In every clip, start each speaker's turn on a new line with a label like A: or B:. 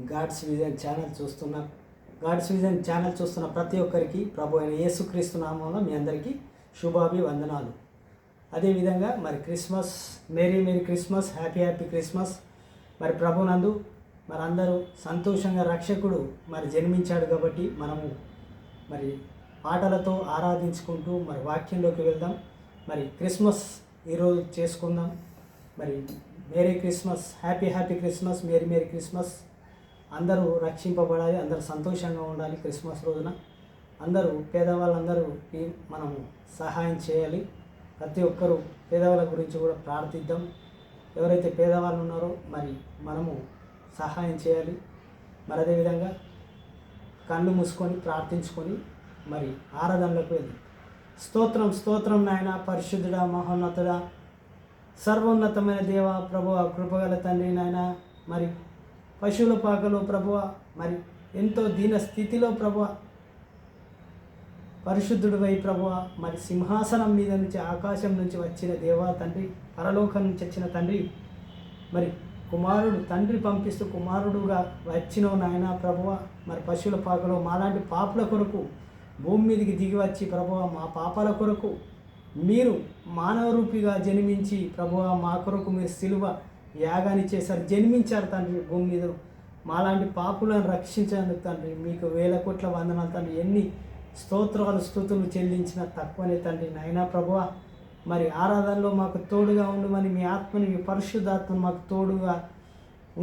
A: God's vision channel చూస్తున్న ప్రతి ఒక్కరికి ప్రభు అయిన యేసుక్రీస్తు నామంలో మీ అందరికీ శుభాభివందనాలు. అదేవిధంగా మరి Christmas, merry Christmas, happy Christmas. మరి ప్రభునందు మరి అందరూ సంతోషంగా రక్షకుడు మరి జన్మించాడు కాబట్టి మనము మరి పాటలతో ఆరాధించుకుంటూ మరి వాక్యంలోకి వెళ్దాం. మరి క్రిస్మస్ ఈరోజు చేసుకుందాం. మరి Mary Christmas, happy Christmas, merry Christmas. అందరూ రక్షింపబడాలి, అందరూ సంతోషంగా ఉండాలి. క్రిస్మస్ రోజున అందరూ పేదవాళ్ళందరూ మనము సహాయం చేయాలి. ప్రతి ఒక్కరూ పేదవాళ్ళ గురించి కూడా ప్రార్థిద్దాం. ఎవరైతే పేదవాళ్ళు ఉన్నారో మరి మనము సహాయం చేయాలి. మరి అదేవిధంగా కళ్ళు మూసుకొని ప్రార్థించుకొని మరి ఆరాధనలకు వెళ్ళి స్తోత్రం నాయన, పరిశుద్ధుడా, మహోన్నతుడా, సర్వోన్నతమైన దేవ, ప్రభువ, కృపగల తండ్రి నాయన. మరి పశువుల పాకలో ప్రభువ, మరి ఎంతో దీన స్థితిలో ప్రభువ, పరిశుద్ధుడివై ప్రభువ, మరి సింహాసనం మీద నుంచి ఆకాశం నుంచి వచ్చిన దేవా తండ్రి, పరలోకం నుంచి వచ్చిన తండ్రి, మరి కుమారుడు తండ్రి పంపిస్తూ కుమారుడుగా వచ్చినవు నాయన ప్రభువ. మరి పశువుల పాకలో మాలాంటి పాపుల కొరకు భూమి మీదకి దిగి వచ్చి ప్రభువ, మా పాపాల కొరకు మీరు మానవ రూపిగా జన్మించి ప్రభువ, మా కొరకు మీరు సిలువ యాగాన్ని చేశారు, జన్మించారు తండ్రి భూమి మీద. మాలాంటి పాపులను రక్షించేందుకు తండ్రి మీకు 1000 కోట్ల వందనాలు తండ్రి. ఎన్ని స్తుతులు చెల్లించిన తక్కువనే తండ్రి నాయనా ప్రభువ. మరి ఆరాధనలో మాకు తోడుగా ఉండమని, మీ ఆత్మని, మీ పరిశుద్ధాత్మను మాకు తోడుగా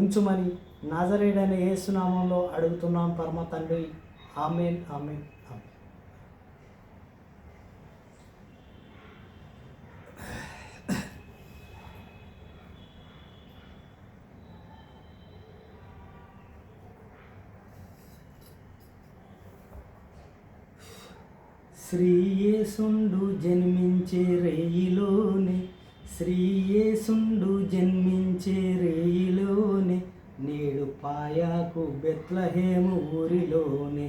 A: ఉంచుమని నజరేయుడైన యేసు నామంలో అడుగుతున్నాం పరమ తండ్రి. ఆమేన్. శ్రీయేసుండు జన్మించే రేయిలోనే, శ్రీయేసుండు జన్మించే రేయిలోనే, నేడు పాయాకు బెత్లహేము ఊరిలోనే,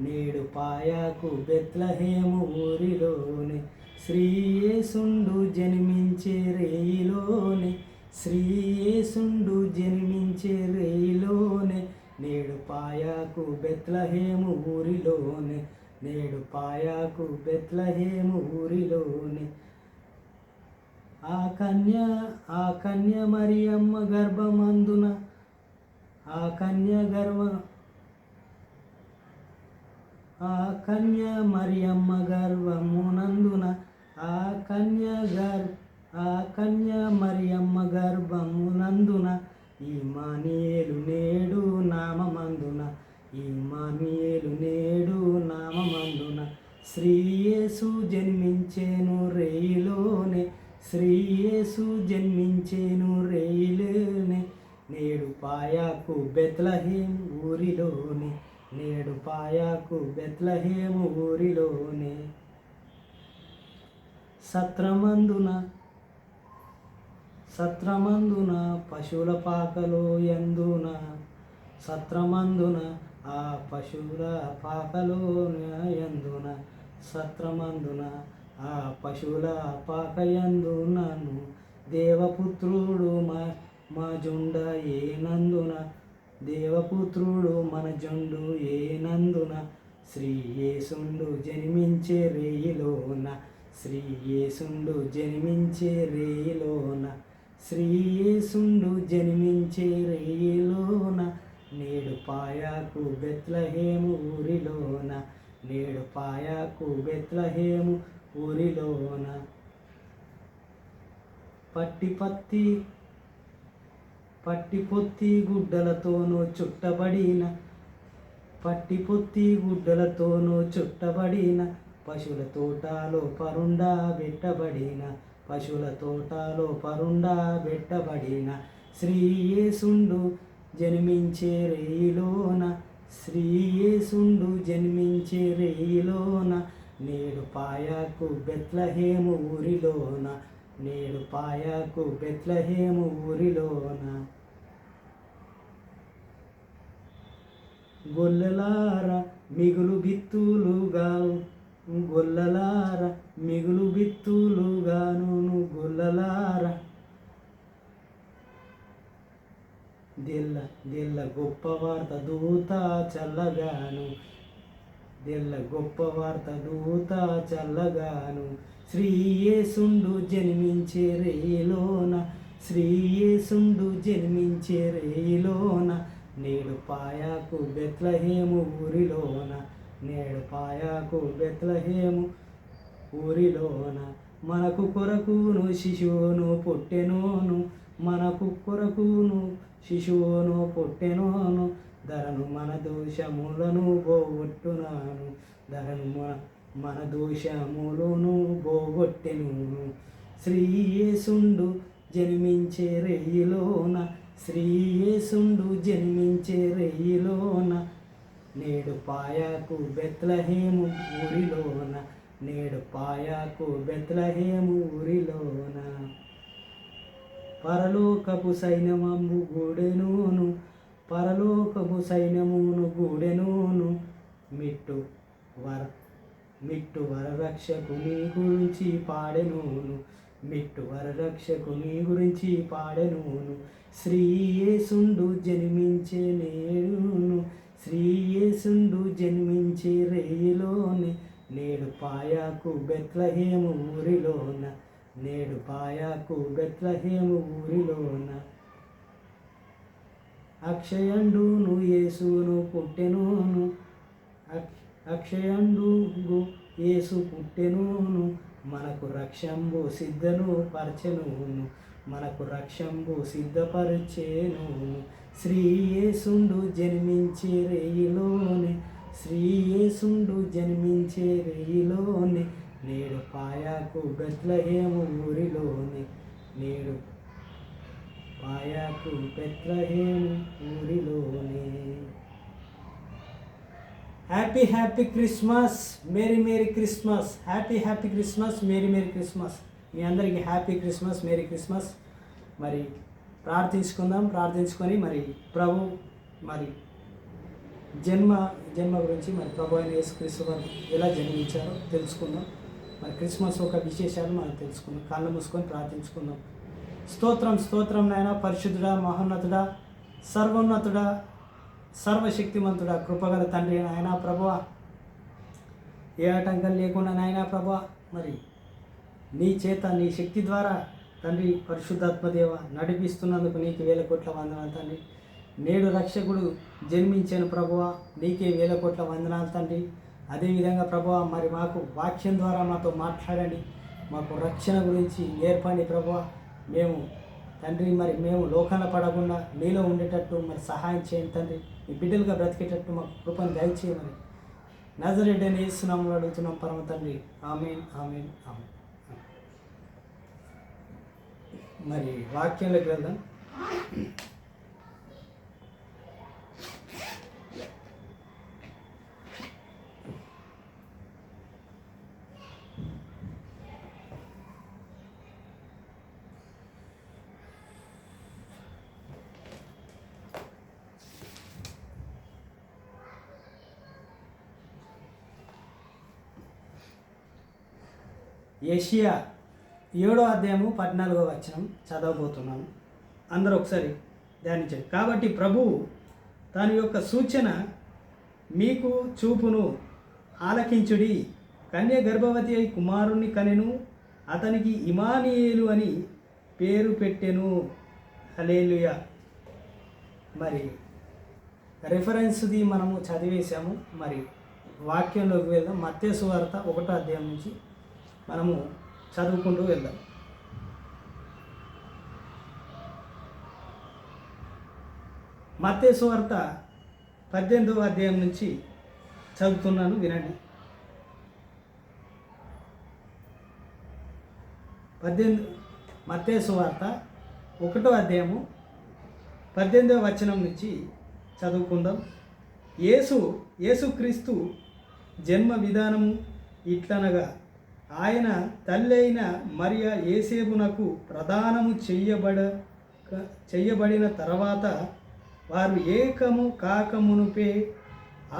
A: నేడు పాయాకు బెత్లహేము ఊరిలోనే, శ్రీయేసుండు జన్మించే రేయిలోనే, శ్రీయేసుండు జన్మించే రేయిలోనే, నేడు పాయాకు బెత్లహేము ఊరిలోనే, నేడు పాయాకు బెత్లహేము ఊరిలోనే. ఆ కన్య మరియమ్మ గర్భమందున, ఆ కన్య మరియమ్మ గర్భమునందున, ఆ కన్య మరియమ్మ గర్భమునందున, ఇమ్మానుయేలు నేడు నామమందున, ఇమ్మానుయేలు నేడు నామమందున, శ్రీయేసు జన్మించేను రేయిలోనే, శ్రీయేసు జన్మించేను రేయిలోనే, నేడు పాయాకు బెత్లహేము ఊరిలోనే, నేడు పాయాకు బెత్లహేము ఊరిలోనే. సత్రమందున పశువుల పాకలో ఎందున, సత్రమందున ఆ పశువుల పాకలో ఎందున, సత్రమందున ఆ పశువుల పాక ఎందునను, దేవపుత్రుడు మా జుండ ఏనందున, దేవపుత్రుడు మన జుండు ఏనందున, శ్రీయేసుండు జన్మించే రేయిలోన, శ్రీయేసుండు జన్మించే రేయిలోన, శ్రీయేసుండు జన్మించే రేయిలోన, నేడు పాయాకు బెత్లహేము ఊరిలోన, నేడు పాయాకు బెత్లహేము ఊరిలోన. పట్టి పొత్తి గుడ్డలతోనూ చుట్టబడిన, పట్టి పొత్తి గుడ్డలతోనూ చుట్టబడిన, పశువుల తోటలో పరుండా పెట్టబడిన, పశువుల తోటలో పరుండా పెట్టబడిన, శ్రీయేసుండు జన్మించే రేయిలోన, శ్రీయేసుండు జన్మించే రేయిలోన, నేడు పాయాకు బెత్లహేము ఊరిలోన, నేడు పాయాకు బెత్లహేము ఊరిలోన. గొల్లలార మిగులు బిత్తులుగాను, గొల్లలార మిగులు బిత్తులుగాను, గొల్లలార దెల్ల దెల్ల గొప్ప వార్త దూత చల్లగాను, దెల్ల గొప్ప వార్త దూత చల్లగాను, శ్రీయేసుండు జన్మించే రేయిలోన, శ్రీయేసుండు జన్మించే రేయిలోన, నేడు పాయాకు బెత్లహేము ఊరిలోన, నేడు పాయాకు బెత్లహేము ఊరిలోన, మనకు కొరకును శిశువును పుట్టెనోను, మనకు కొరకును శిశువును పుట్టెనోను, ధరను మన దోషములను పోగొట్టునాను, ధరను మన దోషములను పోగొట్టెను, శ్రీయేసుండు జన్మించే రేయిలోన, శ్రీయేసుండు జన్మించే రేయిలోన, నేడు పాయాకు బెత్లహేము ఊరిలోన, నేడు పాయాకు బెత్లహేము ఊరిలోన, పరలోకపు సైన్యమంబు గూడెనూను, పరలోకపు సైన్యమును గూడెనూను, మిట్టు వరరక్షకుని గురించి పాడెనూను, మిట్టు వరరక్షకుని గురించి పాడెనూను, శ్రీయేసుండు జన్మించే నేడును, శ్రీయేసుండు జన్మించే రేయిలోని, నేడు పాయాకు బెత్లహేము ఊరిలోన, నేడు పాయాకు బెత్లహేము ఊరిలోన, అక్షయండును యేసును పుట్టెనోను, అక్షయండు యేసు పుట్టెనోను, మనకు రక్షంబు సిద్ధను పరచెనోను, మనకు రక్షంబు సిద్ధపరచెనోను, శ్రీయేసుండు జన్మించే రేయిలోని, శ్రీయేసుండు జన్మించే రేయిలోని, నేడు పాయాకు బెత్లహేము ఊరిలోని, నేడు పాయాకు బెత్లహేము ఊరిలోని. Happy happy Christmas, merry merry Christmas, happy happy Christmas, merry merry Christmas. మీ అందరికీ హ్యాపీ క్రిస్మస్, మేరీ క్రిస్మస్. మరి ప్రార్థించుకొని మరి ప్రభు మరి జన్మ గురించి మరి ప్రభు అయిన యేసుక్రీస్తు వారు ఎలా జన్మించారో తెలుసుకుందాం. మరి క్రిస్మస్ ఒక విశేషాలు మనం తెలుసుకుందాం. కళ్ళు మూసుకొని ప్రార్థించుకుందాం. స్తోత్రం నాయన, పరిశుద్ధుడా, మహోన్నతుడా, సర్వోన్నతుడా, సర్వశక్తిమంతుడా, కృపగల తండ్రి నాయన ప్రభువా, ఏ ఆటంకం లేకుండా నాయన ప్రభువా, మరి నీ చేత నీ శక్తి ద్వారా తండ్రి పరిశుద్ధాత్మదేవ నడిపిస్తున్నందుకు నీకు 1000 కోట్ల వందనాలు తండ్రి. నేడు రక్షకుడు జన్మించాను ప్రభువా, నీకే 1000 కోట్ల వందనాలు తండ్రి. అదేవిధంగా ప్రభువా, మరి మాకు వాక్యం ద్వారా మాతో మాట్లాడండి, మాకు రక్షణ గురించి నేర్పండి ప్రభువా. మేము తండ్రి మరి మేము లోకాన పడకుండా నీలో ఉండేటట్టు మరి సహాయం చేయండి తండ్రి. ఈ బిడ్డలుగా బ్రతికేటట్టు మాకు కృపను దయచేయమని నజరేయుడైన యేసు నామములో అడుగుతున్నాం పరమ తండ్రి. ఆమేన్, ఆమేన్, ఆమేన్. మరి వాక్యంలోకి వెళ్దాం. యెషయా 7వ అధ్యాయము 14వ వచనం చదవబోతున్నాను. అందరూ ఒకసారి ధ్యానించండి. కాబట్టి ప్రభువు తన యొక్క సూచన మీకు చూపును, ఆలకించుడి. కన్య గర్భవతి అయి కుమారుణ్ణి కనెను, అతనికి ఇమానియేలు అని పేరు పెట్టెను. హల్లెలూయా. మరి రెఫరెన్స్ది మనము చదివేశాము. మరి వాక్యంలోకి వెళ్దాం. మత్తయి సువార్త 1వ అధ్యాయం నుంచి మనము చదువుకుంటూ వెళ్దాం. మత్తయి సువార్త 18వ అధ్యాయం నుంచి చదువుతున్నాను, వినండి. మత్తయి సువార్త 1వ అధ్యాయము 18వ వచనం నుంచి చదువుకుందాం. యేసుక్రీస్తు జన్మ విధానము ఇట్లనగా, ఆయన తల్లి అయిన మరియ యేసేపునకు ప్రదానము చెయ్యబడిన తర్వాత వారు ఏకము కాకమునుపే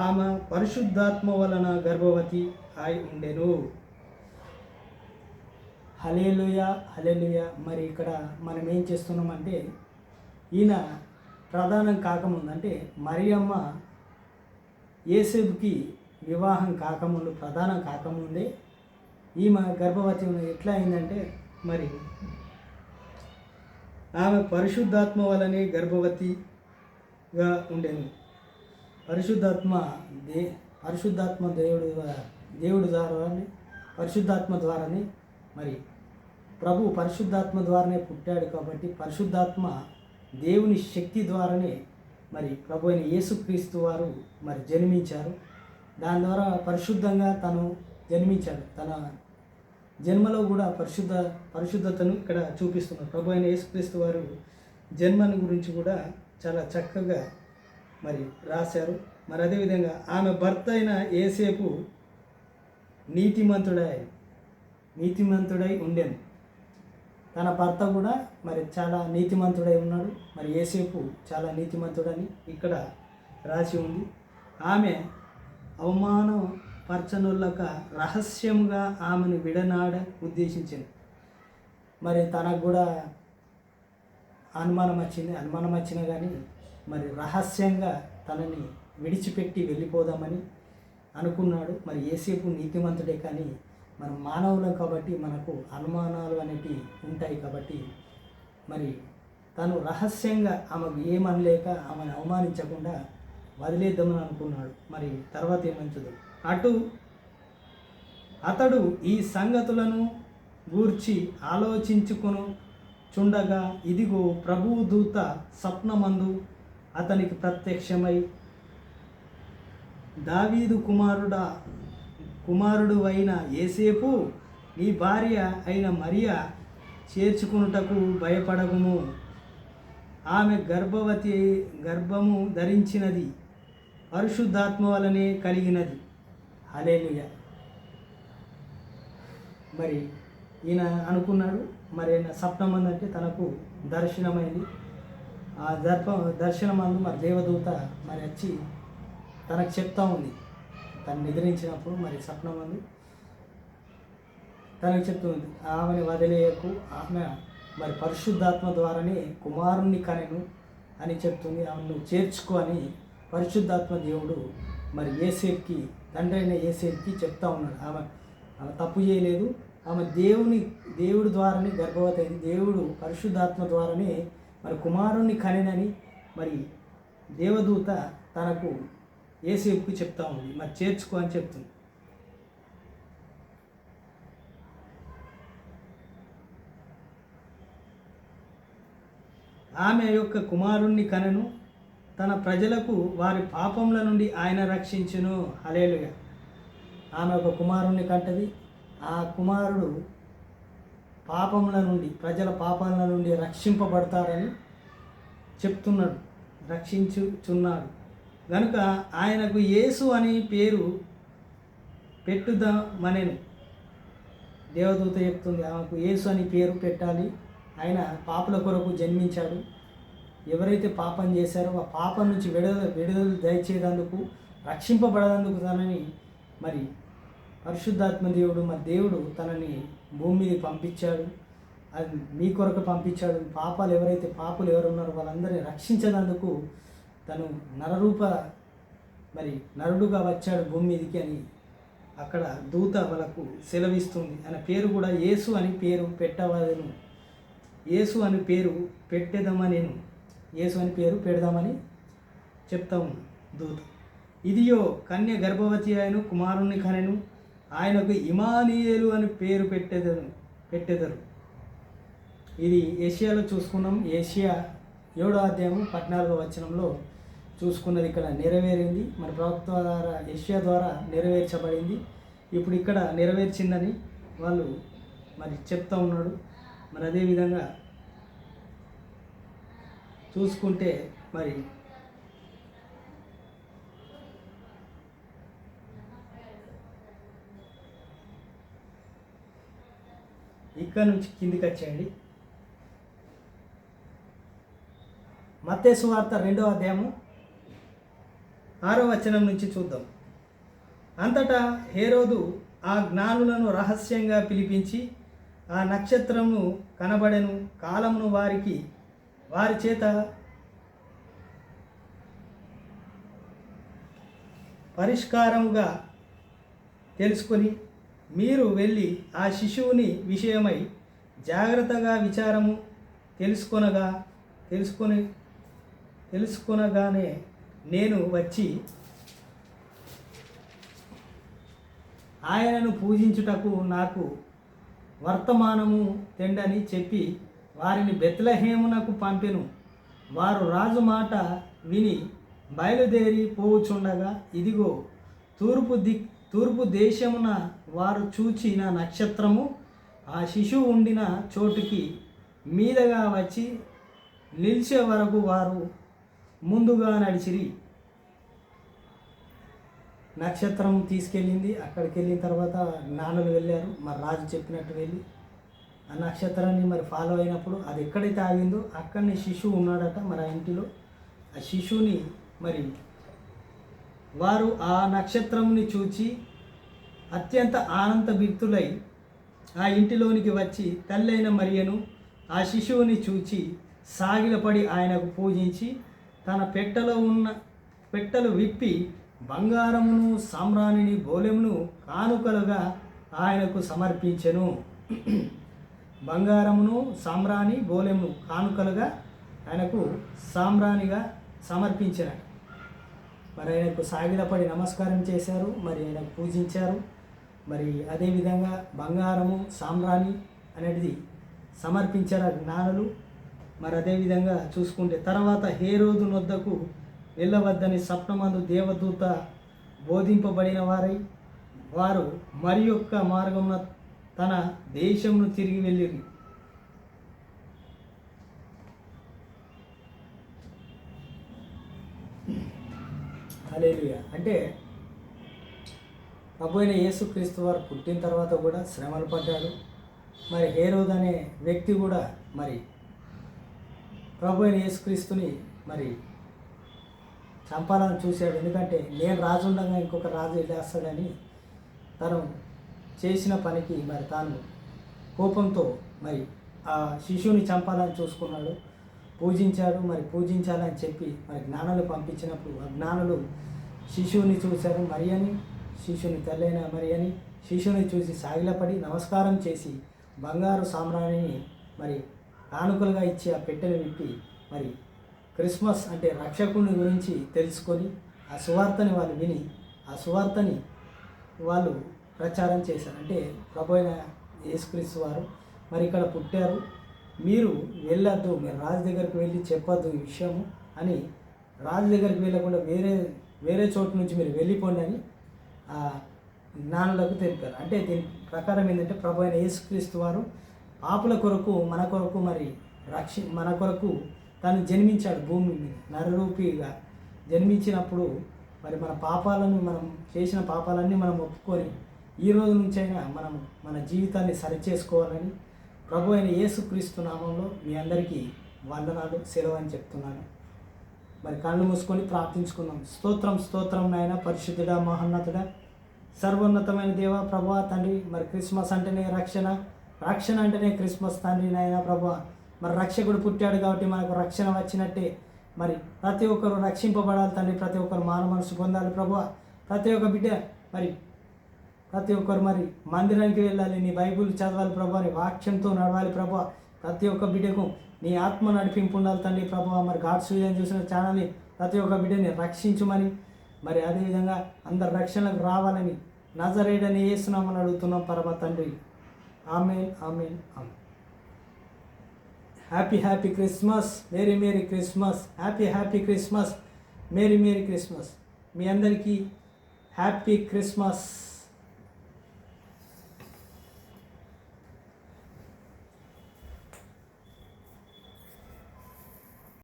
A: ఆమె పరిశుద్ధాత్మ వలన గర్భవతి అయి ఉండెను. హల్లెలూయా, హల్లెలూయా. మరి ఇక్కడ మనం ఏం చేస్తున్నామంటే, ఈయన ప్రదానం కాకముందు, అంటే మరియమ్మ యేసేపుకి వివాహం కాకముందు, ప్రదానం కాకముందే ఈమె గర్భవతి ఎట్లా అయిందంటే, మరి ఆమె పరిశుద్ధాత్మ వలనే గర్భవతిగా ఉండేది. పరిశుద్ధాత్మ దేవుడు ద్వారానే, పరిశుద్ధాత్మ ద్వారానే, మరి ప్రభు పరిశుద్ధాత్మ ద్వారానే పుట్టాడు కాబట్టి పరిశుద్ధాత్మ దేవుని శక్తి ద్వారానే మరి ప్రభు అయిన యేసుక్రీస్తు వారు మరి జన్మించారు. దాని ద్వారా పరిశుద్ధంగా తను జన్మించాడు. తన జన్మలో కూడా పరిశుద్ధతను ఇక్కడ చూపిస్తున్నారు. ప్రభు అయిన యేసుక్రీస్తు వారు జన్మను గురించి కూడా చాలా చక్కగా మరి రాశారు. మరి అదేవిధంగా ఆమె భర్త అయిన యేసేపు నీతిమంతుడై ఉండెను. తన భర్త కూడా మరి చాలా నీతిమంతుడై ఉన్నాడు. మరి యేసేపు చాలా నీతిమంతుడని ఇక్కడ రాసి ఉంది. ఆమె అవమానపరచనులక రహస్యంగా ఆమెను విడనాడ ఉద్దేశించింది. మరి తనకు కూడా అనుమానం వచ్చినా కానీ మరి రహస్యంగా తనని విడిచిపెట్టి వెళ్ళిపోదామని అనుకున్నాడు. మరి యేసేపు నీతిమంతుడే, కానీ మనం మానవులం కాబట్టి మనకు అనుమానాలు అనేటివి ఉంటాయి. కాబట్టి మరి తను రహస్యంగా ఆమెకు ఏమనలేక ఆమెను అవమానించకుండా వదిలేద్దామని అనుకున్నాడు. మరి తర్వాత ఏమంచదు, అతడు ఈ సంగతులను గూర్చి ఆలోచించుకొను చుండగా ఇదిగో ప్రభువు దూత స్వప్నమందు అతనికి ప్రత్యక్షమై, దావీదు కుమారుడు అయిన యేసేపు, నీ భార్య అయిన మరియ చేర్చుకున్నటకు భయపడకుము. ఆమె గర్భము ధరించినది పరిశుద్ధాత్మ వలనే కలిగినది. హల్లెలూయా. మరి ఈయన అనుకున్నాడు, మరి ఆయన స్వప్నమందు అంటే తనకు దర్శనమైంది. ఆ దర్శనమందు మరి దేవదూత మరి వచ్చి తనకు చెప్తా ఉంది. తను నిద్రించినప్పుడు మరి స్వప్నమందు తనకు చెప్తుంది, ఆమెను వదిలేయకు, ఆమె మరి పరిశుద్ధాత్మ ద్వారానే కుమారుణ్ణి కనెను అని చెప్తుంది. ఆమెను చేర్చుకో అని పరిశుద్ధాత్మ దేవుడు మరి యేసేపుకి, తండ్రి అయిన యేసేపుకి చెప్తా ఉన్నాడు. ఆమె తప్పు చేయలేదు. ఆమె దేవుడి ద్వారానే గర్భవతి అయింది. దేవుడు పరిశుద్ధాత్మ ద్వారానే మరి కుమారుణ్ణి కనెనని మరి దేవదూత తనకు యేసేపుకి చెప్తా ఉంది. మరి చేర్చుకో అని చెప్తుంది. ఆమె యొక్క కుమారుణ్ణి కనెను, తన ప్రజలకు వారి పాపముల నుండి ఆయన రక్షించును. హల్లెలూయా. ఆమె ఒక కుమారుణ్ణి కంటది. ఆ కుమారుడు పాపముల నుండి, ప్రజల పాపాల నుండి రక్షింపబడతారని చెప్తున్నాడు, రక్షించుచున్నాడు. కనుక ఆయనకు యేసు అని పేరు పెట్టుదామనెను. దేవదూత చెప్తుంది, ఆమెకు యేసు అని పేరు పెట్టాలి. ఆయన పాపుల కొరకు జన్మించాడు. ఎవరైతే పాపం చేశారో ఆ పాపం నుంచి విడుదల దయచేదందుకు, రక్షింపబడదందుకు తనని మరి పరిశుద్ధాత్మ దేవుడు మరి దేవుడు తనని భూమి మీద పంపించాడు. అది మీ కొరకు పంపించాడు. పాపాలు ఎవరైతే పాపులు ఎవరు ఉన్నారో వాళ్ళందరినీ రక్షించదందుకు తను నరుడుగా వచ్చాడు భూమి మీదకి అని అక్కడ దూత వాళ్ళకు సెలవిస్తుంది. ఆయన పేరు కూడా యేసు అని పేరు పెట్టవలను. యేసు అని పేరు పెట్టేదామనేను, యేసు అని పేరు పెడదామని చెప్తాము దూత. ఇదియో కన్య గర్భవతి అయిన కుమారుణ్ణి కనెను, ఆయనకు ఇమానియేలు అని పేరు పెట్టెదరు. ఇది ఏషియాలో చూసుకున్నాం. ఏషియా 7వ అధ్యాయం 14వ వచనంలో చూసుకున్నది ఇక్కడ నెరవేరింది. మన ప్రవక్త ద్వారా ఏషియా ద్వారా నెరవేర్చబడింది. ఇప్పుడు ఇక్కడ నెరవేర్చిందని వాళ్ళు మరి చెప్తా ఉన్నాడు. మరి అదేవిధంగా చూసుకుంటే మరి ఇక్కడ నుంచి కిందికి వచ్చేయండి. మత్తయి సువార్త 2వ అధ్యాయము 6వ వచనం నుంచి చూద్దాం. అంతటా హేరోదు ఆ జ్ఞానులను రహస్యంగా పిలిపించి ఆ నక్షత్రము కనబడెను కాలమును వారి చేత పరిష్కారముగా తెలుసుకొని మీరు వెళ్ళి ఆ శిశువుని విషయమై జాగ్రత్తగా విచారము తెలుసుకొనగానే నేను వచ్చి ఆయనను పూజించుటకు నాకు వర్తమానము తెండని చెప్పి వారిని బెత్లెహేమునకు పంపెను. వారు రాజు మాట విని బయలుదేరి పోవుచుండగా ఇదిగో తూర్పు దేశమున వారు చూచిన నక్షత్రము ఆ శిశువు ఉండిన చోటుకి మీదగా వచ్చి నిలిచే వరకు వారు ముందుగా నడిచిరి. నక్షత్రం తీసుకెళ్ళింది. అక్కడికి వెళ్ళిన తర్వాత జ్ఞానులు వెళ్ళారు. మరి రాజు చెప్పినట్టు వెళ్ళి ఆ నక్షత్రాన్ని మరి ఫాలో అయినప్పుడు అది ఎక్కడైతే ఆగిందో అక్కడనే శిశువు ఉన్నాడట. మరి ఆ ఇంటిలో ఆ శిశువుని మరి వారు ఆ నక్షత్రంని చూచి అత్యంత ఆనందభరితులై ఆ ఇంటిలోనికి వచ్చి తల్లైన మరియను ఆ శిశువుని చూచి సాగిలపడి ఆయనకు పూజించి తన పెట్టెలు విప్పి బంగారమును సామ్రాణిని బోలెమును కానుకలుగా ఆయనకు సమర్పించెను. బంగారమును సామ్రాణి బోలెమును కానుకలుగా ఆయనకు సామ్రాణిగా సమర్పించారు. మరి ఆయనకు సాగిలపడి నమస్కారం చేశారు. మరి ఆయనకు పూజించారు. మరి అదేవిధంగా బంగారము సామ్రాణి అనేది సమర్పించారు జ్ఞానులు. మరి అదేవిధంగా చూసుకుంటే తర్వాత హేరోదు నొద్దకు వెళ్ళవద్దని స్వప్నమందు దేవదూత బోధింపబడిన వారు మరి యొక్క మార్గమున తన దేశమును తిరిగి వెళ్ళిరి. హల్లెలూయా. అంటే ప్రభు అయిన యేసుక్రీస్తు వారు పుట్టిన తర్వాత కూడా శ్రమలు పడ్డాడు. మరి హేరోదు అనే వ్యక్తి కూడా మరి ప్రభు అయిన యేసుక్రీస్తుని మరి చంపాలని చూశాడు. ఎందుకంటే నేను రాజు ఉండగా ఇంకొక రాజు వెళ్ళేస్తాడని తను చేసిన పనికి మరి తాను కోపంతో మరి ఆ శిశువుని చంపాలని చూసుకున్నాడు. పూజించాడు. మరి పూజించాలని చెప్పి మరి జ్ఞానులు పంపించినప్పుడు ఆ జ్ఞానులు శిశువుని చూశారు. మరి అని శిశువుని తల్లైన మరి అని శిశువుని చూసి సాగిలపడి నమస్కారం చేసి బంగారు సామ్రాణిని మరి కానుకలుగా ఇచ్చి ఆ పెట్టెలు విప్పి మరి క్రిస్మస్ అంటే రక్షకుని గురించి తెలుసుకొని ఆ సువార్తని వాళ్ళు విని ఆ సువార్తని వాళ్ళు ప్రచారం చేశారు. అంటే ప్రభు అయిన యేసుక్రీస్తు వారు మరి ఇక్కడ పుట్టారు, మీరు వెళ్ళొద్దు, మీరు రాజు దగ్గరికి వెళ్ళి చెప్పొద్దు ఈ విషయము అని రాజు దగ్గరికి వెళ్ళకుండా వేరే చోటు నుంచి మీరు వెళ్ళిపోండి అని ఆ జ్ఞానులకు తెలిపారు. అంటే దీని ప్రకారం ఏంటంటే ప్రభు అయిన యేసుక్రీస్తు వారు పాపుల కొరకు మన కొరకు తను జన్మించాడు. భూమి మీద నరరూపిగా జన్మించినప్పుడు మరి మనం చేసిన పాపాలన్నీ మనం ఒప్పుకొని ఈ రోజు నుంచైనా మనం మన జీవితాన్ని సరిచేసుకోవాలని ప్రభు అయిన యేసుక్రీస్తు నామంలో మీ అందరికీ వందనాలు, సెలవు అని చెప్తున్నాను. మరి కళ్ళు మూసుకొని ప్రార్థించుకుందాం. స్తోత్రం నాయన, పరిశుద్ధుడా, మహోన్నతుడా, సర్వోన్నతమైన దేవ ప్రభువా తండ్రి. మరి క్రిస్మస్ అంటేనే రక్షణ అంటేనే క్రిస్మస్ తండ్రి నాయన ప్రభువా. మరి రక్షకుడు పుట్టాడు కాబట్టి మనకు రక్షణ వచ్చినట్టే. మరి ప్రతి ఒక్కరు రక్షింపబడాలి తండ్రి, ప్రతి ఒక్కరు మానవ మనసు పొందాలి ప్రభువా. ప్రతి ఒక్క బిడ్డ ప్రతి ఒక్కరు మందిరానికి వెళ్ళాలి, నీ బైబిల్ చదవాలి ప్రభువా, నీ వాక్యంతో నడవాలి ప్రభువా. ప్రతి ఒక్క బిడ్డకు నీ ఆత్మ నడిపింపు ఉండాలి తండ్రి ప్రభువా. మరి గాడ్స్ విజన్ చూసిన ఛానల్ని ప్రతి ఒక్క బిడ్డని రక్షించుమని, మరి అదేవిధంగా అందరు రక్షణకు రావాలని నజరేయుడని యేసునామమున అడుగుతున్నాం పరమ తండ్రి. ఆమేన్, ఆమేన్, ఆమేన్. Happy Christmas, merry Christmas, happy Christmas, merry Christmas. మీ అందరికీ హ్యాపీ క్రిస్మస్.